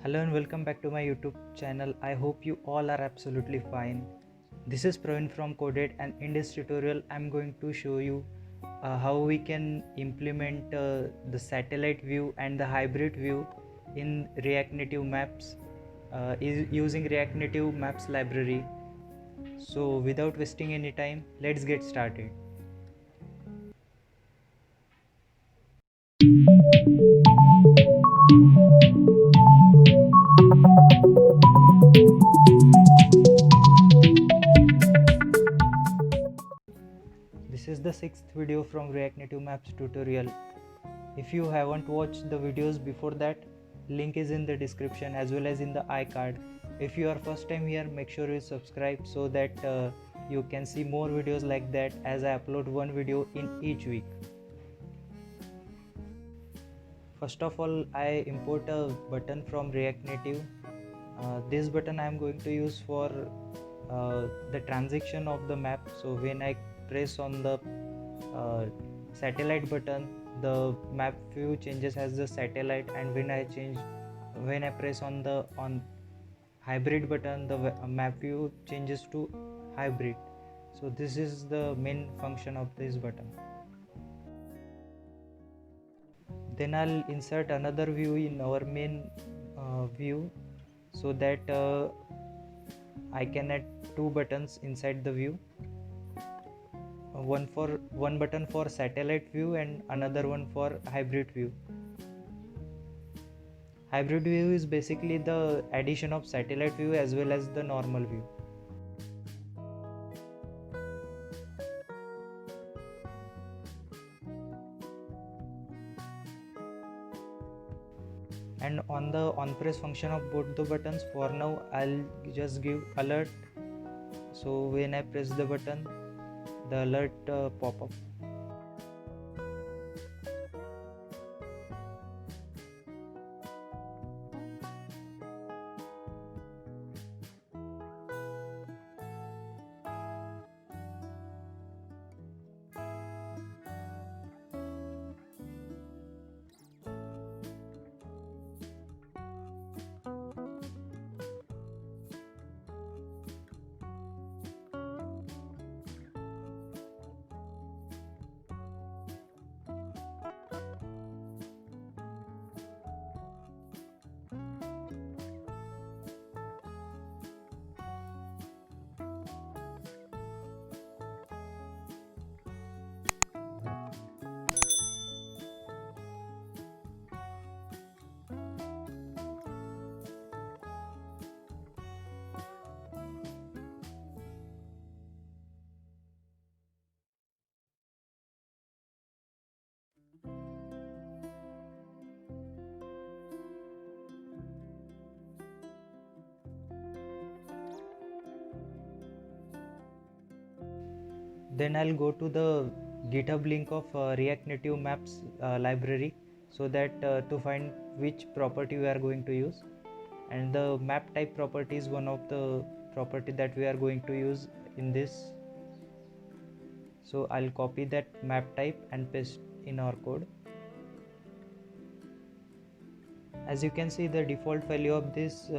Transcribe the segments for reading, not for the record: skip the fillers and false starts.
Hello and welcome back to my YouTube channel. I hope you all are absolutely fine. This is Praveen from Coded, and in this tutorial I'm going to show you how we can implement the satellite view and the hybrid view in React Native Maps using React Native Maps library. So without wasting any time, let's get started. This is the 6th video from React Native Maps tutorial. If you haven't watched the videos before that, link is in the description as well as in the iCard. If you are first time here, make sure you subscribe so that you can see more videos like that as I upload one video in each week. First of all, I import a button from React Native. This button I am going to use for the transition of the map. So when I press on the satellite button, the map view changes as the satellite, and when I press on the hybrid button, the map view changes to hybrid. So this is the main function of this button. Then I'll insert another view in our main view so that I can add two buttons inside the view. One button for satellite view and another one for hybrid view. Hybrid view is basically the addition of satellite view as well as the normal view. And on the on press function of both the buttons, for now I'll just give alert. So when I press the button, the alert pop up. Then I'll go to the GitHub link of React Native Maps library so that to find which property we are going to use. And the map type property is one of the property that we are going to use in this. So I'll copy that map type and paste in our code. As you can see, the default value of this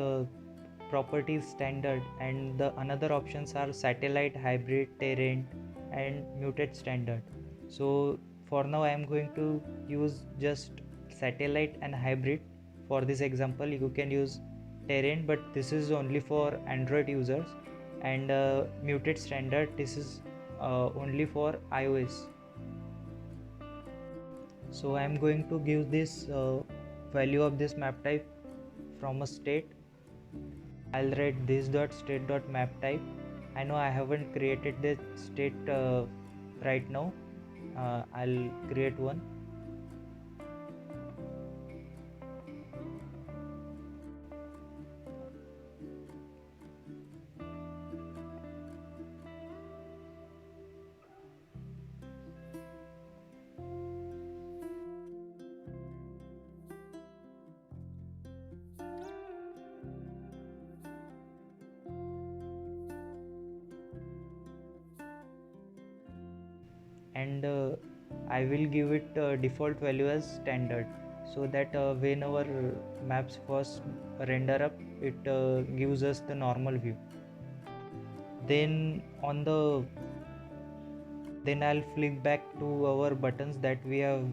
property is standard, and the another options are satellite, hybrid, terrain and muted standard. So for now I am going to use just satellite and hybrid. For this example you can use terrain, but this is only for Android users, and muted standard, this is only for iOS. So I am going to give this value of this map type from a state. I'll write this dot state dot map type. I know I haven't created the state right now. I'll create one. And I will give it default value as standard. so that when our maps first render up, it gives us the normal view. Then I'll flick back to our buttons that we have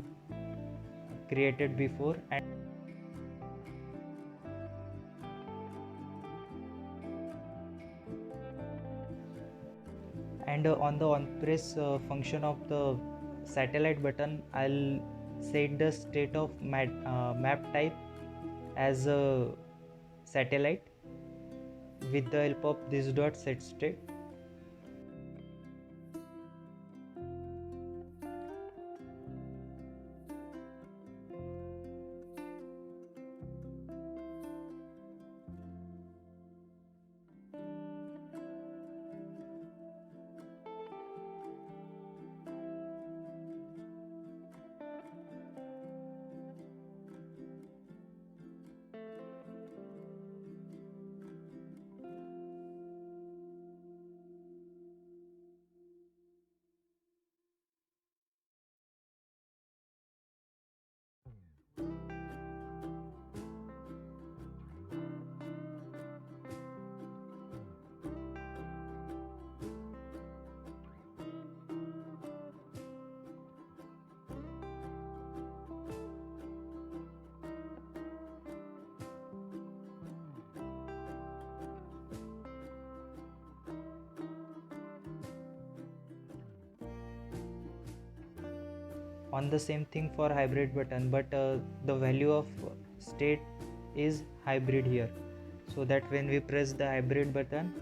created before, and on the on press function of the satellite button, I'll set the state of map type as a satellite with the help of this dot set state. On the same thing for hybrid button, but the value of state is hybrid here, so that when we press the hybrid button,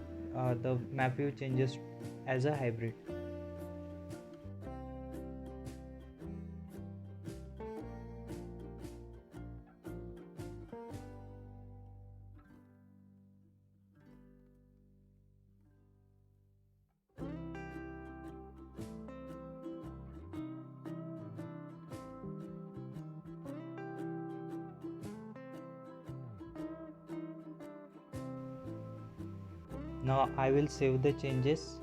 the map view changes as a hybrid. Now I will save the changes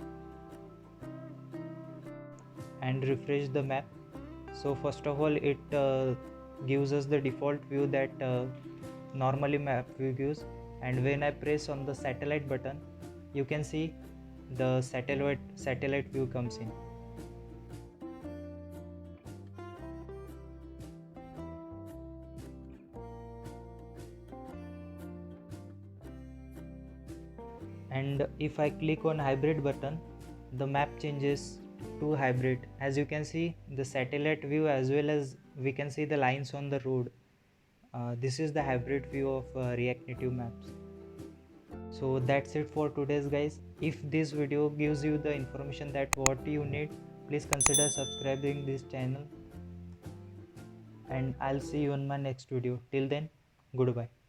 and refresh the map. So first of all, it gives us the default view that normally map view gives, and when I press on the satellite button, you can see the satellite view comes in. And if I click on hybrid button, the map changes to hybrid. As you can see the satellite view, as well as we can see the lines on the road. This is the hybrid view of React Native Maps. So that's it for today's, guys. If this video gives you the information that what you need, please consider subscribing this channel, and I'll see you in my next video. Till then, goodbye.